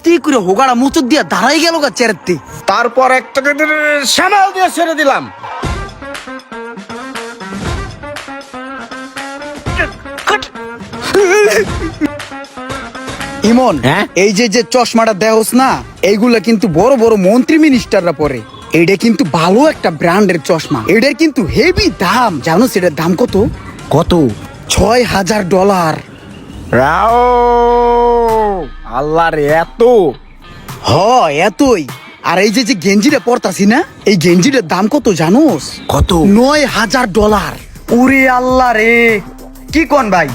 তি করে হোগাড়া মুচুর দিয়া দাঁড়াই গেল গা চেরাতে। তারপর একটাকে সামাল দিয়ে ছেড়ে দিলাম। ইমন, হ্যাঁ? এই যে যে চশমাটা দেহস না, এইগুলা কিন্তু বড় বড় মন্ত্রী মিনিস্টাররা পরে। এটা কিন্তু ভালো একটা ব্র্যান্ডের চশমা, এটার কিন্তু হেভি দাম। জানো সেটার দাম কত? কত? $6000। রাও আল্লাহ রে, এত? হ, এতই। আর এই যে যে গেঞ্জিটা পরতাছি না, এই গেঞ্জিটার দাম কত জানোস? কত? $9000। ওরে আল্লাহ রে, কি কোন ভাই?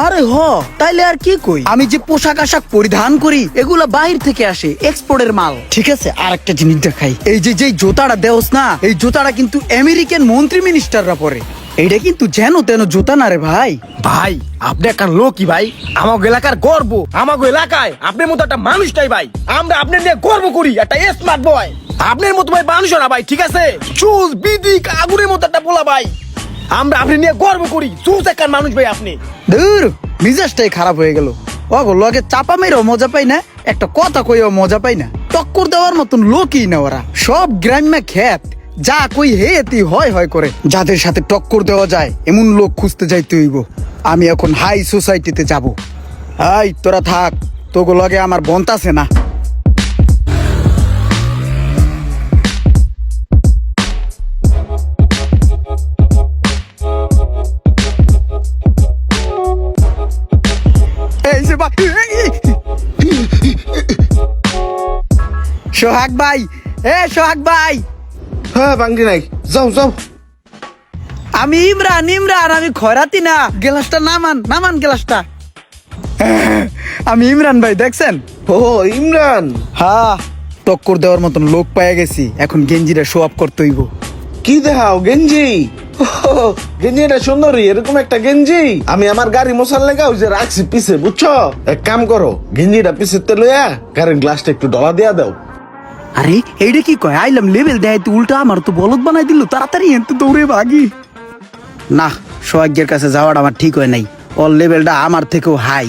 আরে হ, তাইলে আর কি কই, আমি যে পোশাক আশাক পরিধান করি এগুলা বাইরে থেকে আসে, এক্সপোর্টের মাল। ঠিক আছে, আর একটা জিনিস দেখাই, এই যে যে জুতাটা দেওস না, এই জুতাটা কিন্তু আমেরিকান মন্ত্রী মিনিস্টাররা পরে। এটা কিন্তু যেন তেন জুতা না রে ভাই। ভাই আপনি একটা লোকই ভাই, আমাগো এলাকার গর্ব। আমাগো এলাকায় আপনার মতো একটা মানুষটাই ভাই, আমরা আপনার নিয়ে গর্ব করি। একটা স্মার্ট বয় আপনার মতো ভাই মানুষ না ভাই, ঠিক আছে? চুল বিদিক আগুনের মতো একটা পোলা ভাই, আমরা আপনি নিয়ে গর্ব করি। চুজ একটা মানুষ ভাই আপনি। দূর, মিজাজটাই খারাপ হয়ে গেল। ওগো লগে চাপা মেরেও মজা পাই না, একটা কথা কইও মজা পাই না। টক্কর দেওয়ার মতন লোকই না ওরা, সব গ্রাম্য খ্যাত, যা কই হে এতি হয় হয় করে। যাদের সাথে টক্কর দেওয়া যায় এমন লোক খুঁজতে যাইতে হইব। আমি এখন হাই সোসাইটিতে যাব। এই তোরা থাক, তোগো লগে আমার বন্তাছে না। এই যে ভাই, সোহাগ ভাই, সোহাগ ভাই, হ্যাঁ বাঙ্গি নাই, যাও যাও। আমি ইমরান, আমি খয়রাতি না। গ্লাসটা নামান, নামান গ্লাসটা। আমি ইমরান ভাই, দেখছেন? ও ইমরান, হ্যাঁ, টক্কর দেওয়ার মতন লোক পাইয়া গেছি। এখন গেঞ্জিটা শো আপ করতে হইব। কি দেখাও? গেঞ্জি? গেঞ্জি এটা সুন্দরী, এরকম একটা গেঞ্জি আমি আমার গাড়ি মশার লেগা ওই যে রাখছি পিছে, বুঝছো? এক কাম করো, গেঞ্জিটা পিছেতে লইয়া গাড়ির গ্লাসটা একটু ডলা দিয়া দাও। আরে এইটা কি কয়? আইলাম লেভেল দেয় তো উল্টা আমার তো বলদ বানাই দিল। তাড়াতাড়ি এত দৌড়ে ভাগি। না, সোহাগের কাছে যাওয়াটা আমার ঠিক হয় নাই। ওর লেভেলটা আমার থেকেও হাই।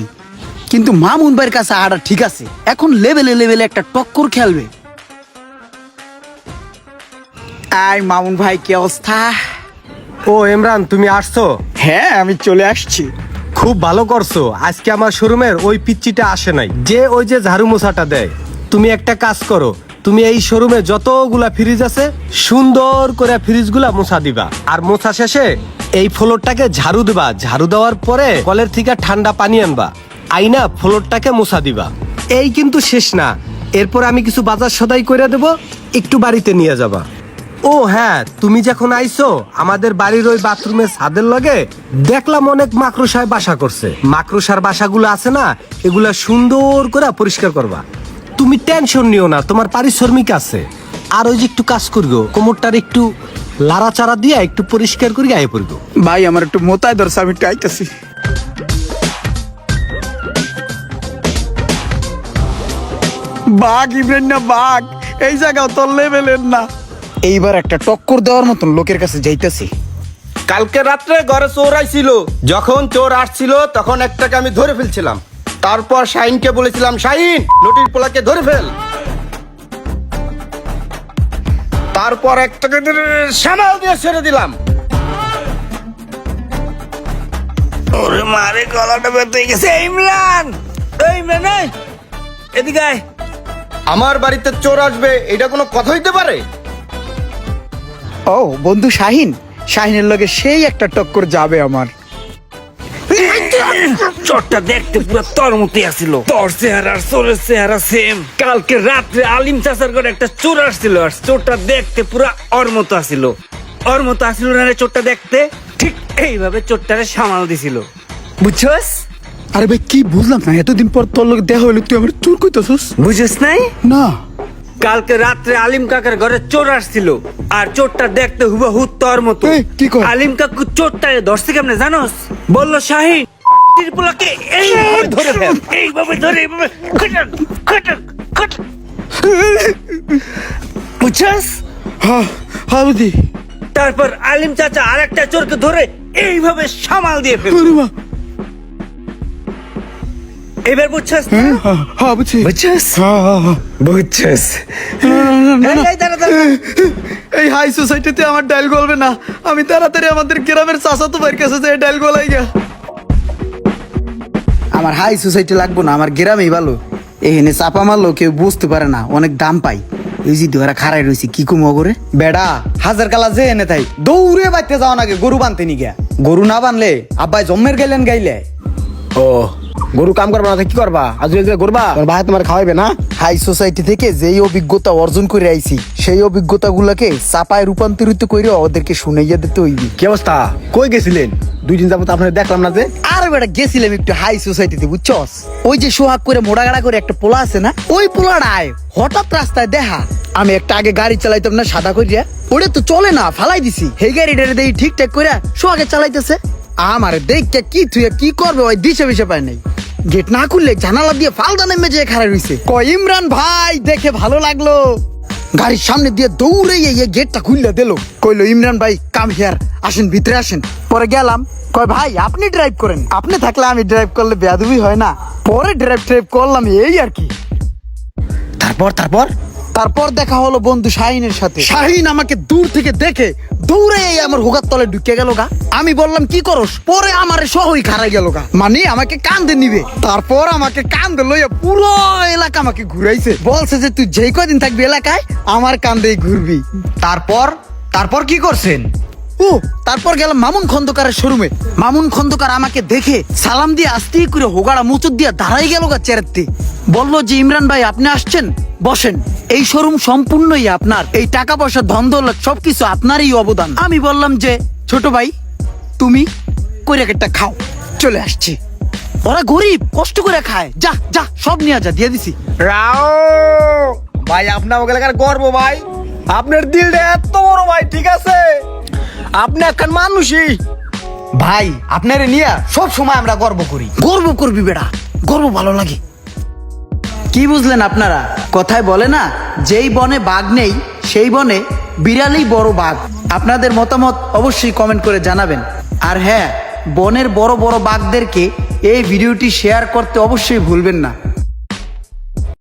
কিন্তু মামুন ভাইয়ের কাছে আড়া ঠিক আছে। এখন লেভেলে লেভেলে একটা টক্কর খেলবে। আই মামুন ভাই, কি অবস্থা? ও ইমরান, তুমি আসছো? হ্যাঁ, আমি চলে আসছি। খুব ভালো করছো। আজকে আমার শোরুমের ওই পিচ্চিটা আসে নাই, যে ওই যে ঝাড়ু মোছাটা দেয়। তুমি একটা কাজ করো, তুমি এই শোরুমে যতগুলা ফ্রিজ আছে সুন্দর করে ফ্রিজগুলা মোছা দিবা। আর মোছা শেষে এই ফ্লোরটাকে ঝাড়ু দিবা। ঝাড়ু দেওয়ার পরে কলের থেকে ঠান্ডা পানি আনবা, আইনা ফ্লোরটাকে মোছা দিবা। এই কিন্তু শেষ না, এরপর আমি কিছু বাজার সদাই করে দেব, একটু বাড়িতে নিয়ে যাবা। ও হ্যাঁ, তুমি যখন আইছো আমাদের বাড়ির ওই বাথরুমের ছাদের লগে দেখলাম অনেক মাকড়সায় বাসা করছে। মাকড়সার বাসাগুলো আছে না, এগুলা সুন্দর করে পরিষ্কার করবা। তুমি টেনশন নিও না, তোমার পারিশ্রমিক আছে। আর ওই যে একটু কাজ করবো, কোমরটার একটু লাড়াচাড়া দিয়ে একটু পরিষ্কার করে গায়ে পড়বো। ভাই আমার একটু মোতায় ধরছে, আমি একটু আইতাছি। বাঘ ইমরান না, বাঘ এই জায়গাও তোর লেভেলের না। এইবার একটা টক্কর দেওয়ার মতন লোকের কাছে যাইতেছি। কালকে রাত্রে ঘরে চোর আইছিল। যখন চোর আসছিল তখন একটাকে আমি ধরে ফেলছিলাম। তারপর শাহিনকে বলেছিলাম, শাহিন লটির পোলাকে ধরে ফেল। তারপর একটাকে সামাল দিয়ে ছেড়ে দিলাম। ওরে মারে, গলাটা বেঁধে গেছে। ইমরান, এই ইমরান, এই এদিকে আয়। আমার বাড়িতে চোর আসবে, এটা কোনো কথা হইতে পারে? ও বন্ধু শাহিন, শাহিনের লগে সেই একটা টক্কর যাবে আমার। চোরটা দেখতে পুরো তোর মতোই আসছিল, তোর চেহারা আর চোরের চেহারা সেম। কালকে রাত্রে আলিম চাচার ঘরে একটা চোর আসছিল, আর চোরটা দেখতে পুরো ওর মতো আসছিল। ওর মতো আসছিল না রে চোরটা দেখতে, ঠিক এইভাবে চোরটারে সামাল দিছিল, বুঝছস? আরে ভাই কি বুঝলাম না, এতদিন পর তোর লগে দেখা হইলো, তুই আমার চোর কইতাছস? বুঝছস নাই? না। কালকে রাত্রে আলিম কাকার ঘরে চোর আসছিল, আর চোরটা দেখতে হুবহু তোর মতো। এই, কি কয়? আলিম কাকু চোরটারে ধরছে কেমনে জানোস? বললো, শাহিন ত্রিপুলাকে এইভাবে ধরে ফেল, এইভাবে ধরে, এইভাবে খটক খটক খটক, বুঝছস? হ্যাঁ হ্যাঁ বুঝি। তারপর আলিম চাচা আরেকটা চোরকে ধরে এইভাবে সামাল দিয়ে ফেল। আরে মা, এবার বুঝছস না? হ্যাঁ বুঝছি বুঝছস বুঝছস এই দাঁড়া দাঁড়া এই হাই সোসাইটিতে আমার ডাইল গলবে না, আমি তাড়াতাড়ি আমাদের গ্রামের চাচাতো ভাইয়ের কাছে যাই ডাইল গলাই গা। আমার হাই সোসাইটি লাগবো না, আমার গ্রামেই ভালো। এখানে চাপা মারলো কেউ বুঝতে পারে না, অনেক দাম পাই। এই যে ধরা খারাই রয়েছে কি কুমো করে বেড়া হাজার কালা যে এনে থাই দৌড়ে বাইতে যাওয়া নাগে গরু বানতে নি গিয়া। গরু না বানলে আব্বাই জম্মের গেলেন গাইলে। ও গরু কাম করবা না কি করবা? আজ করবা তোর ভাই তোমার খাওয়াইবে না? হাই সোসাইটি থেকে যেই অভিজ্ঞতা অর্জন করে আইছি সেই অভিজ্ঞতা গুলাকে চাপায় রূপান্তরিত করে ওদেরকে শুনাইয়া দিতে হইবি। কি অবস্থা? কই গেছিলেন? 2 দিন যাবত আপনাদের দেখলাম না যে। আরে বেটা গেছিলাম একটু হাই সোসাইটিতে বুঝছস, ওই যে সোহাগ করে মোড়াগাড়া করে একটা পোলা আছে না, ওই পোলাটায় হঠাৎ রাস্তায় দেখা। আমি একটা আগে গাড়ি চালাইতাম না সাদা করিয়া, ওটা তো চলে না ফালাই দিছি, সেই গাড়িটা দেখি ঠিকঠাক করে সোহাগে চালাইতেছে। আমার দেখতে কি তুই কি করবে ওই দিশে বিশে পায় নাই। গেট না খুললে জানালা দিয়ে ফালদা নেমে যেয়ে খাড়া রইছে। কয় ইমরান ভাই দেখে ভালো লাগলো, গাড়ির সামনে দিয়ে দৌড়ে গিয়ে গেটটা খুললে দিল। কইলো ইমরান ভাই কাম হিয়ার, আসেন ভিতরে আসেন। পরে গেলাম, কয় ভাই আপনি ড্রাইভ করেন, আপনি থাকলে আমি ড্রাইভ করলে বেয়াদবি হয় না। পরে ড্রাইভ করলাম এই আর কি। তারপর দেখা হলো বন্ধু শাহিনের সাথে। শাহিন আমাকে দূর থেকে দেখে দৌড়ে আমার হোগার তলে ঢুকে গেল গা। আমি বললাম কি করস, পরে আমারে সহই খারাই গেল গা, মানে আমাকে কান্দে নিবে। তারপর আমাকে কান্দে লইয়া পুরো এলাকা আমাকে ঘুরাইছে, বলছে যে তুই যেই কদিন থাকবি এলাকায় আমার কান্দেই ঘুরবি। তারপর কি করছেন? ও তারপর গেলাম মামুন খন্দকারের শোরুমে। মামুন খন্দকার আমাকে দেখে সালাম দিয়ে আস্তেই করে হোগাড়া মুচুর দিয়ে দাঁড়াই গেল গা চেরাতে। বললো যে ইমরান ভাই আপনি আসছেন, বসেন, এই শোরুম সম্পূর্ণই আপনার, এই টাকা পয়সা ধন দৌলত সবকিছু আপনারই অবদান। আমি বললাম যে ছোট ভাই তুমি কইরা একটা খাও, চলে আসছি। ওরা গরিব কষ্ট করে খায়, যা যা সব নিয়ে যা, দিয়ে দিছি। রাও ভাই আপনার এলাকার গর্ব ভাই, আপনার দিলটা এত বড় ভাই, ঠিক আছে? আপনি একখান মানুষই ভাই আপনারে নিয়া সব সময় আমরা গর্ব করি। গর্ব করবি বেড়া, গর্ব ভালো লাগে। কি বুঝলেন আপনারা? কথায় বলে না, যেই বনে বাঘ নেই সেই বনে বিড়ালই বড় বাঘ। আপনাদের মতামত অবশ্যই কমেন্ট করে জানাবেন। আর হ্যাঁ, বনের বড় বড় বাঘদেরকে এই ভিডিওটি শেয়ার করতে অবশ্যই ভুলবেন না।